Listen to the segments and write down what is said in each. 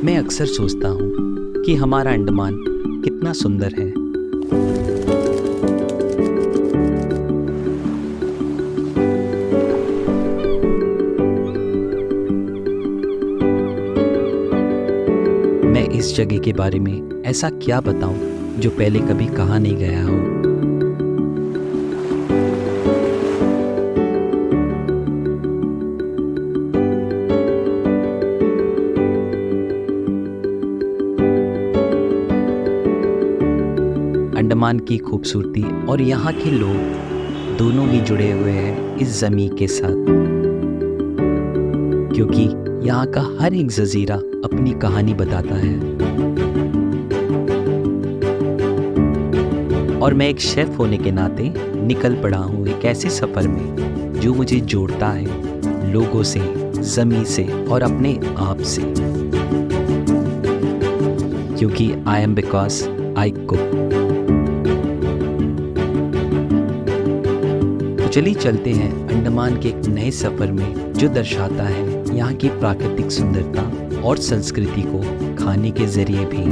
मैं अक्सर सोचता हूँ कि हमारा अंडमान कितना सुंदर है। मैं इस जगह के बारे में ऐसा क्या बताऊं जो पहले कभी कहा नहीं गया हो। अंडमान की खूबसूरती और यहाँ के लोग दोनों ही जुड़े हुए हैं इस ज़मीन के साथ, क्योंकि यहाँ का हर एक जजीरा अपनी कहानी बताता है। और मैं एक शेफ होने के नाते निकल पड़ा हूँ एक ऐसे सफ़र में जो मुझे जोड़ता है लोगों से, ज़मीन से और अपने आप से, क्योंकि I am because I cook. चलिए चलते हैं अंडमान के एक नए सफ़र में जो दर्शाता है यहाँ की प्राकृतिक सुंदरता और संस्कृति को खाने के जरिए भी।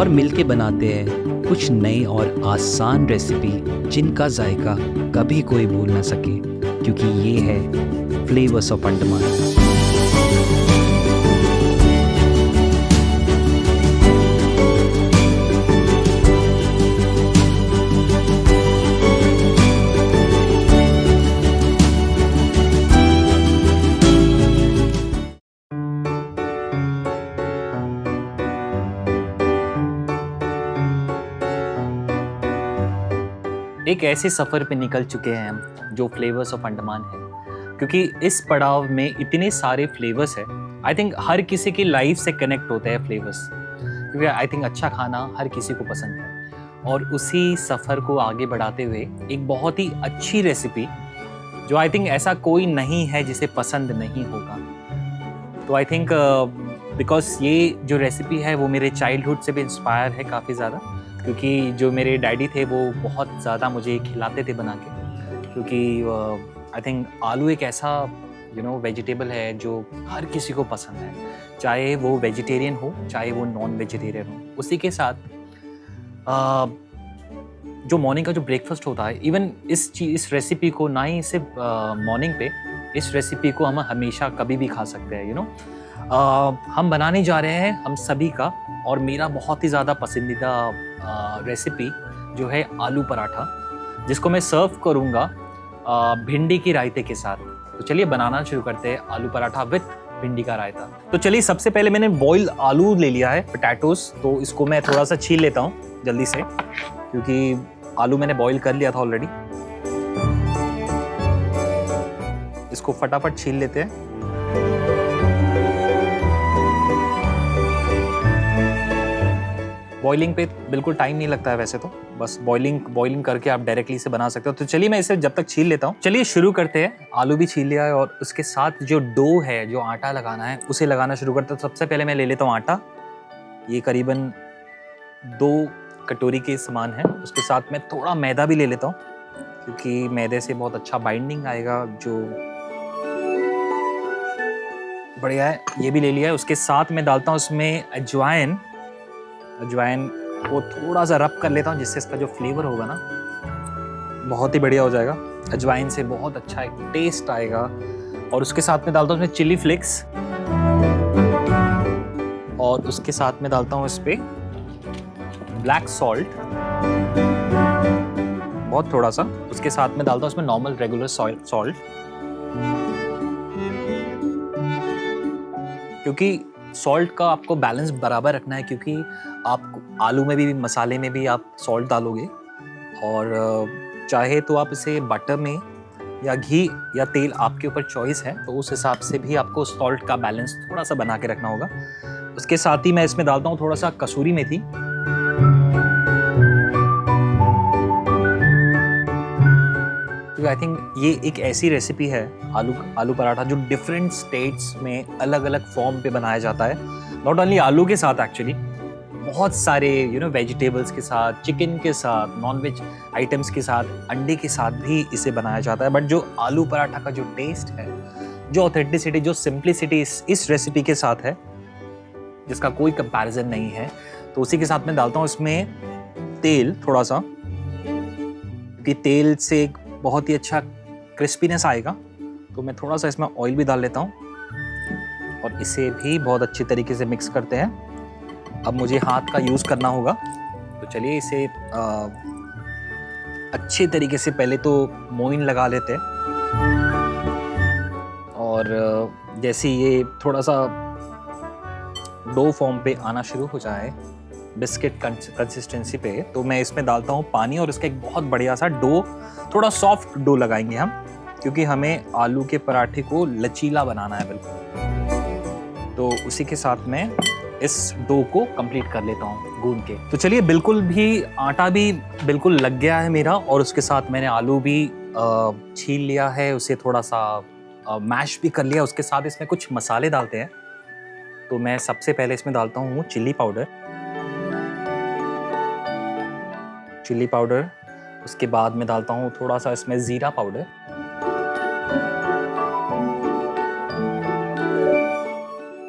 और मिलके बनाते हैं कुछ नई और आसान रेसिपी जिनका जायका कभी कोई भूल ना सके, क्योंकि ये है फ्लेवर्स ऑफ अंडमान। एक ऐसे सफ़र पे निकल चुके हैं हम जो फ्लेवर्स ऑफ अंडमान है, क्योंकि इस पड़ाव में इतने सारे फ्लेवर्स है। आई थिंक हर किसी की लाइफ से कनेक्ट होते हैं फ्लेवर्स, क्योंकि आई थिंक अच्छा खाना हर किसी को पसंद है। और उसी सफ़र को आगे बढ़ाते हुए एक बहुत ही अच्छी रेसिपी जो आई थिंक ऐसा कोई नहीं है जिसे पसंद नहीं होगा। तो आई थिंक बिकॉज ये जो रेसिपी है वो मेरे चाइल्डहुड से भी इंस्पायर है काफ़ी ज़्यादा, क्योंकि जो मेरे डैडी थे वो बहुत ज़्यादा मुझे खिलाते थे बना के। क्योंकि आई थिंक आलू एक ऐसा वेजिटेबल है जो हर किसी को पसंद है, चाहे वो वेजिटेरियन हो चाहे वो नॉन वेजिटेरियन हो। उसी के साथ जो मॉर्निंग का जो ब्रेकफास्ट होता है, इवन इस रेसिपी को ना ही सिर्फ मॉर्निंग पे, इस रेसिपी को हम हमेशा कभी भी खा सकते हैं। हम बनाने जा रहे हैं हम सभी का और मेरा बहुत ही ज़्यादा पसंदीदा रेसिपी जो है आलू पराठा, जिसको मैं सर्व करूँगा भिंडी की रायते के साथ। तो चलिए बनाना शुरू करते हैं आलू पराठा विथ भिंडी का रायता। तो चलिए सबसे पहले मैंने बॉइल्ड आलू ले लिया है, पोटैटोस। तो इसको मैं थोड़ा सा छील लेता हूँ जल्दी से, क्योंकि आलू मैंने बॉईल कर लिया था ऑलरेडी। इसको फटाफट छील लेते हैं। बॉइलिंग पे बिल्कुल टाइम नहीं लगता है वैसे तो, बस बॉइलिंग करके आप डायरेक्टली इसे बना सकते हो। तो चलिए मैं इसे जब तक छील लेता हूँ, चलिए शुरू करते हैं। आलू भी छील लिया है और उसके साथ जो डो है, जो आटा लगाना है, उसे लगाना शुरू करते हैं। तो सबसे पहले मैं ले लेता हूँ आटा। ये करीबन 2 कटोरी के समान है। उसके साथ मैं थोड़ा मैदा भी ले लेता हूँ, क्योंकि मैदे से बहुत अच्छा बाइंडिंग आएगा, जो बढ़िया है। ये भी ले लिया है। उसके साथ मैं डालता हूँ उसमें अजवाइन को थोड़ा सा रब कर लेता हूँ, जिससे इसका जो फ्लेवर होगा ना बहुत ही बढ़िया हो जाएगा। अजवाइन से बहुत अच्छा एक टेस्ट आएगा। और उसके साथ में डालता हूँ उसमें चिली फ्लेक्स, और उसके साथ में डालता हूँ इस पे ब्लैक सॉल्ट, बहुत थोड़ा सा। उसके साथ में डालता हूँ उसमें नॉर्मल रेगुलर सॉल्ट, क्योंकि सॉल्ट का आपको बैलेंस बराबर रखना है, क्योंकि आप आलू में भी मसाले में भी आप सॉल्ट डालोगे। और चाहे तो आप इसे बटर में या घी या तेल, आपके ऊपर चॉइस है, तो उस हिसाब से भी आपको सॉल्ट का बैलेंस थोड़ा सा बना के रखना होगा। उसके साथ ही मैं इसमें डालता हूँ थोड़ा सा कसूरी मेथी, क्योंकि आई थिंक ये एक ऐसी रेसिपी है आलू पराठा जो डिफरेंट स्टेट्स में अलग अलग फॉर्म पे बनाया जाता है। नॉट ओनली आलू के साथ, एक्चुअली बहुत सारे वेजिटेबल्स के साथ, चिकन के साथ, नॉन वेज आइटम्स के साथ, अंडे के साथ भी इसे बनाया जाता है। बट जो आलू पराठा का जो टेस्ट है, जो ऑथेंटिसिटी, जो सिंप्लिसिटी इस रेसिपी के साथ है, जिसका कोई कंपैरिजन नहीं है। तो उसी के साथ मैं डालता हूँ इसमें तेल थोड़ा सा, क्योंकि तेल से एक बहुत ही अच्छा क्रिस्पीनेस आएगा। तो मैं थोड़ा सा इसमें ऑयल भी डाल लेता हूँ और इसे भी बहुत अच्छी तरीके से मिक्स करते हैं। अब मुझे हाथ का यूज़ करना होगा, तो चलिए इसे अच्छे तरीके से पहले तो मोइन लगा लेते हैं। और जैसे ये थोड़ा सा डो फॉर्म पे आना शुरू हो जाए, बिस्किट कंसिस्टेंसी पे, तो मैं इसमें डालता हूँ पानी और इसका एक बहुत बढ़िया सा डो, थोड़ा सॉफ्ट डो लगाएंगे हम, क्योंकि हमें आलू के पराठे को लचीला बनाना है बिल्कुल। तो उसी के साथ में इस डो को कंप्लीट कर लेता हूँ गूंद के। तो चलिए, बिल्कुल भी आटा भी बिल्कुल लग गया है मेरा, और उसके साथ मैंने आलू भी छील लिया है, उसे थोड़ा सा मैश भी कर लिया। उसके साथ इसमें कुछ मसाले डालते हैं। तो मैं सबसे पहले इसमें डालता हूँ चिल्ली पाउडर। उसके बाद मैं डालता हूँ थोड़ा सा इसमें ज़ीरा पाउडर,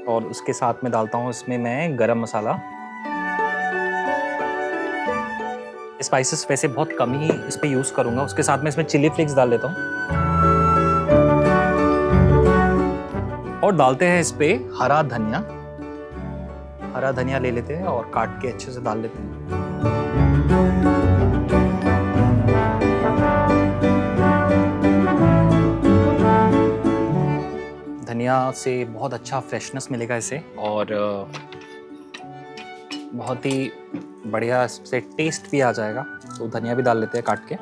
और उसके साथ में डालता हूँ इसमें मैं गरम मसाला। स्पाइसेस वैसे बहुत कम ही इस पे यूज़ करूँगा। उसके साथ में इसमें चिली फ्लेक्स डाल देता हूँ, और डालते हैं इस पे हरा धनिया ले लेते हैं और काट के अच्छे से डाल लेते हैं। धनिया से बहुत अच्छा फ्रेशनेस मिलेगा इसे, और बहुत ही बढ़िया इससे टेस्ट भी आ जाएगा। तो धनिया भी डाल लेते हैं काट के।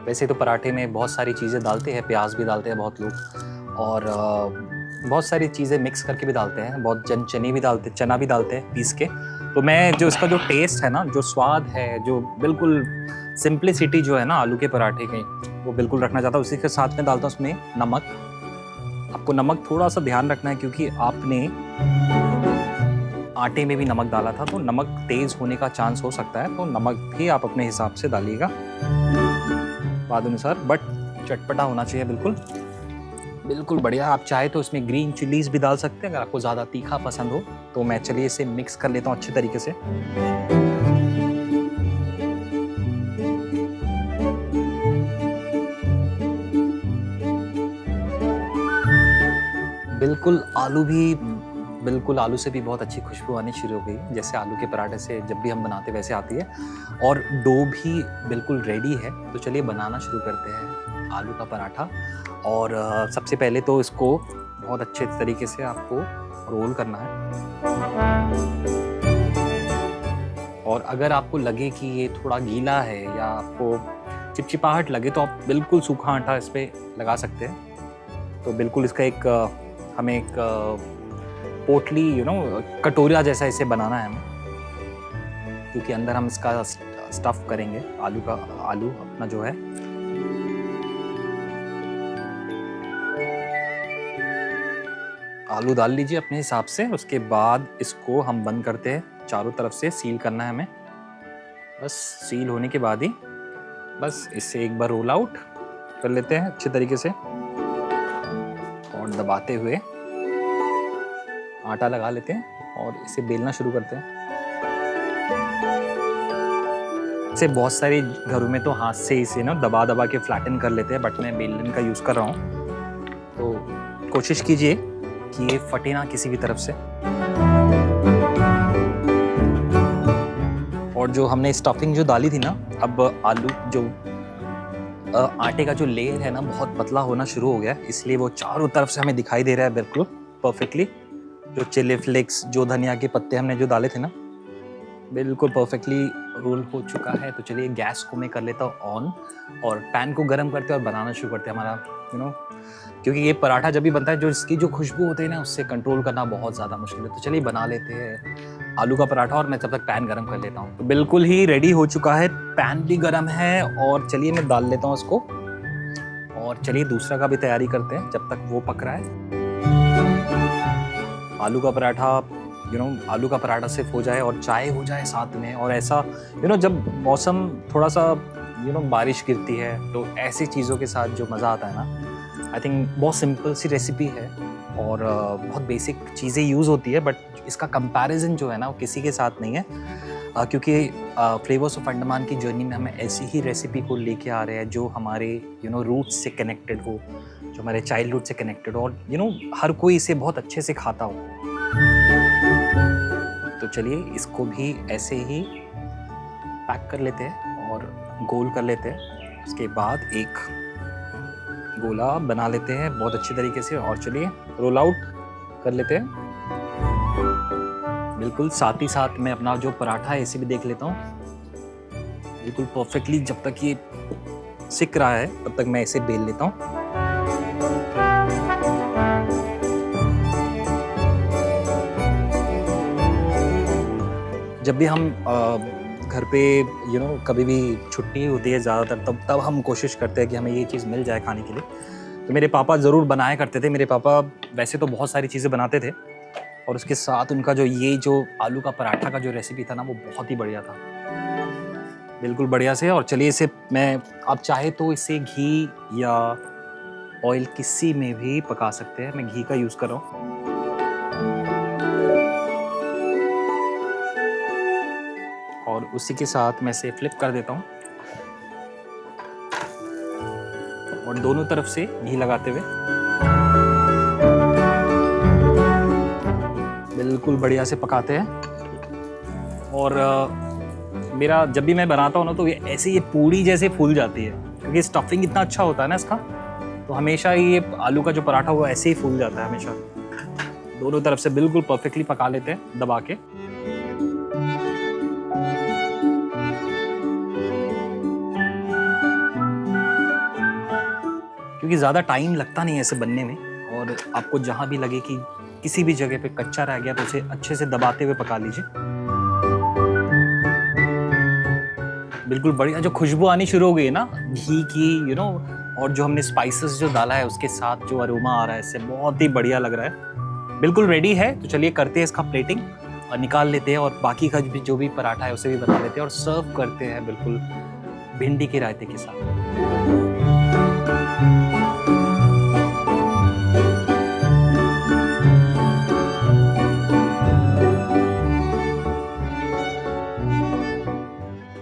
वैसे तो पराठे में बहुत सारी चीज़ें डालते हैं, प्याज भी डालते हैं बहुत लोग, और बहुत सारी चीज़ें मिक्स करके भी डालते हैं। बहुत जन चना भी डालते हैं पीस के। तो मैं जो इसका जो टेस्ट है ना, जो स्वाद है, जो बिल्कुल सिंप्लिसिटी जो है ना आलू के पराठे की, वो बिल्कुल रखना चाहता हूँ। उसी के साथ में डालता हूँ उसमें नमक। आपको नमक थोड़ा सा ध्यान रखना है, क्योंकि आपने आटे में भी नमक डाला था, तो नमक तेज़ होने का चांस हो सकता है। तो नमक भी आप अपने हिसाब से डालिएगा स्वाद अनुसार, बट चटपटा होना चाहिए बिल्कुल बढ़िया। आप चाहे तो इसमें ग्रीन चिलीज भी डाल सकते हैं अगर आपको ज़्यादा तीखा पसंद हो। तो मैं चलिए इसे मिक्स कर लेता हूँ अच्छे तरीके से। बिल्कुल आलू से भी बहुत अच्छी खुशबू आनी शुरू हो गई, जैसे आलू के पराठे से जब भी हम बनाते वैसे आती है। और डो भी बिल्कुल रेडी है। तो चलिए बनाना शुरू करते हैं आलू का पराठा। और सबसे पहले तो इसको बहुत अच्छे तरीके से आपको रोल करना है। और अगर आपको लगे कि ये थोड़ा गीला है या आपको चिपचिपाहट लगे, तो आप बिल्कुल सूखा आटा इस पर लगा सकते हैं। तो बिल्कुल इसका हमें एक पोटली कटोरा जैसा इसे बनाना है हमें, क्योंकि अंदर हम इसका स्टफ करेंगे आलू अपना जो है। आलू डाल लीजिए अपने हिसाब से। उसके बाद इसको हम बंद करते हैं, चारों तरफ से सील करना है हमें। बस सील होने के बाद ही बस इसे एक बार रोल आउट कर लेते हैं अच्छे तरीके से, और दबाते हुए आटा लगा लेते हैं और इसे बेलना शुरू करते हैं। इसे बहुत सारे घरों में तो हाथ से इसे दबा के फ्लैटन कर लेते हैं, बट मैं बेलन का यूज़ कर रहा हूँ। तो कोशिश कीजिए कि ये फटे ना किसी भी तरफ से। और जो हमने स्टफिंग जो डाली थी ना, अब आलू जो आटे का जो लेयर है ना बहुत पतला होना शुरू हो गया, इसलिए वो चारों तरफ से हमें दिखाई दे रहा है बिल्कुल परफेक्टली। जो चिली फ्लेक्स, जो धनिया के पत्ते हमने जो डाले थे ना, बिल्कुल परफेक्टली रोल हो चुका है। तो चलिए गैस को मैं कर लेता हूँ ऑन, और पैन को गर्म करते हैं और बनाना शुरू करते हैं हमारा क्योंकि ये पराठा जब भी बनता है, जो इसकी जो खुशबू होती है ना, उससे कंट्रोल करना बहुत ज़्यादा मुश्किल है। तो चलिए बना लेते हैं आलू का पराठा, और मैं तब तक पैन गर्म कर लेता हूँ। तो बिल्कुल ही रेडी हो चुका है, पैन भी गर्म है, और चलिए मैं डाल लेता हूँ इसको। और चलिए दूसरा का भी तैयारी करते हैं जब तक वो पक रहा है। आलू का पराठा आलू का पराठा सिर्फ हो जाए और चाय हो जाए साथ में, और ऐसा जब मौसम थोड़ा सा बारिश गिरती है, तो ऐसी चीज़ों के साथ जो मज़ा आता है ना, आई थिंक बहुत सिंपल सी रेसिपी है और बहुत बेसिक चीज़ें यूज़ होती है, बट इसका कंपैरिजन जो है ना वो किसी के साथ नहीं है, क्योंकि फ्लेवर्स ऑफ अंडमान की जर्नी में हम ऐसी ही रेसिपी को लेके आ रहे हैं जो हमारे रूट्स से कनेक्टेड हो, जो हमारे चाइल्डहुड से कनेक्टेड हो, और हर कोई इसे बहुत अच्छे से खाता हो। तो चलिए इसको भी ऐसे ही पैक कर लेते हैं और गोल कर लेते हैं। उसके बाद एक गोला बना लेते हैं बहुत अच्छे तरीके से, और चलिए रोल आउट कर लेते हैं। बिल्कुल साथ ही साथ मैं अपना जो पराठा है इसे भी देख लेता हूँ। बिल्कुल परफेक्टली जब तक ये सिक रहा है तब तक मैं इसे बेल लेता हूँ। जब भी हम घर पे कभी भी छुट्टी होती है ज़्यादातर, तब हम कोशिश करते हैं कि हमें ये चीज़ मिल जाए खाने के लिए। तो मेरे पापा ज़रूर बनाया करते थे। मेरे पापा वैसे तो बहुत सारी चीज़ें बनाते थे, और उसके साथ उनका जो आलू का पराठा का जो रेसिपी था ना वो बहुत ही बढ़िया था, बिल्कुल बढ़िया से। और चलिए इसे आप चाहे तो इसे घी या ऑयल किसी में भी पका सकते हैं। मैं घी का यूज़ कर रहा हूँ। और उसी के साथ मैं इसे फ्लिप कर देता हूँ, और दोनों तरफ से घी लगाते हुए बिल्कुल बढ़िया से पकाते हैं। और मेरा जब भी मैं बनाता हूँ ना तो ये पूड़ी जैसे फूल जाती है, क्योंकि स्टफिंग इतना अच्छा होता है ना इसका, तो हमेशा ये आलू का जो पराठा वो ऐसे ही फूल जाता है हमेशा। दोनों तरफ से बिल्कुल परफेक्टली पका लेते हैं दबा के। क्योंकि ज़्यादा टाइम लगता नहीं है ऐसे बनने में, और आपको जहाँ भी लगे कि किसी भी जगह पे कच्चा रह गया तो उसे अच्छे से दबाते हुए पका लीजिए। बिल्कुल बढ़िया जो खुशबू आनी शुरू हो गई है ना घी की, और जो हमने स्पाइसेस जो डाला है उसके साथ जो अरोमा आ रहा है, इससे बहुत ही बढ़िया लग रहा है। बिल्कुल रेडी है। तो चलिए करते हैं इसका प्लेटिंग और निकाल लेते हैं, और बाकी का जो भी पराठा है उसे भी बना लेते हैं और सर्व करते हैं बिल्कुल भिंडी के रायते के साथ।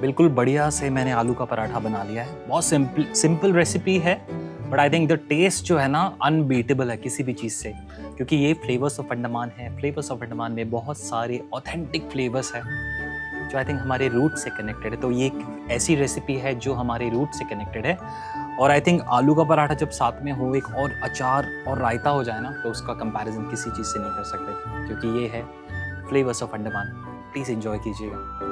बिल्कुल बढ़िया से मैंने आलू का पराठा बना लिया है। बहुत सिंपल रेसिपी है, but I think the taste जो है ना अनबीटेबल है किसी भी चीज़ से, क्योंकि ये फ्लेवर्स ऑफ अंडमान है। फ्लेवर्स ऑफ अंडमान में बहुत सारे ऑथेंटिक फ्लेवर्स हैं जो आई थिंक हमारे रूट से कनेक्टेड है। तो ये एक ऐसी रेसिपी है जो हमारे रूट से कनेक्टेड है। और आई थिंक आलू का पराठा जब साथ में हो, एक और अचार और रायता हो जाए ना, तो उसका कंपैरिजन किसी चीज़ से नहीं कर सकते, क्योंकि ये है flavours of Andaman. Please enjoy कीजिएगा।